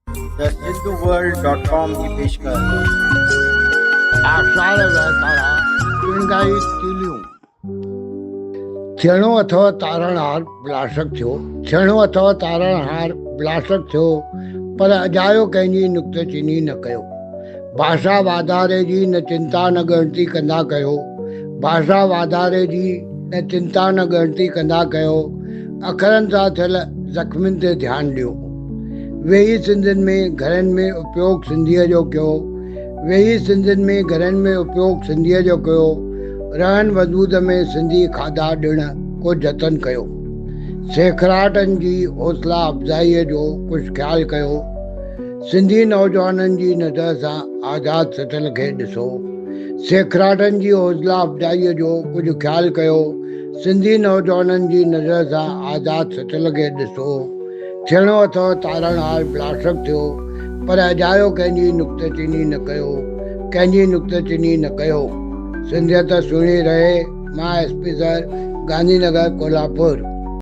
The सिंधुवर्ल्ड.com की पेशकश। आषाढ़ वहकारा ટીંગાઈ તીલ્યું છેણો અથવા તારણહાર બ્લાશક થયો છેણો અથવા તારણહાર બ્લાશક થયો પર અજાયો કંहिंजी नुक्तचीनी न कयो भाषा वाधारे जी न चिंता न ॻणती कंदा कयो भाषा वाधारे जी न चिंता न ॻणती कंदा कयो अखरनि सां थियल ज़ख़्मनि ते ध्यानु ॾियो वेही सिंधियुनि में घरनि में उपयोग सिंधीअ जो कयो वेही सिंधियुनि में घरनि में उपयोग सिंधीअ जो कयो रहन वजूद में सिंधी खाधा ॾिण को जतन कयो सेखराटनि जी हौसला अफ़ज़ाईअ जो कुझु ख़्यालु कयो सिंधी नौजवाननि जी नज़र सां आज़ादु सटल खे ॾिसो सेखराटनि जी हौसला अफ़ज़ाईअ जो कुझु ख़्यालु कयो सिंधी नौजवाननि जी नज़र सां आज़ादु सटल खे ॾिसो छेणो अथव तारणहार ब्लाशक थियो पर अजायो कंहिंजी नुक्तचीनी न कयो कंहिंजी नुक्तचीनी न कयो सिंधियत सुहिणी रहे मां SP सर गांधीनगर कोल्हापुर।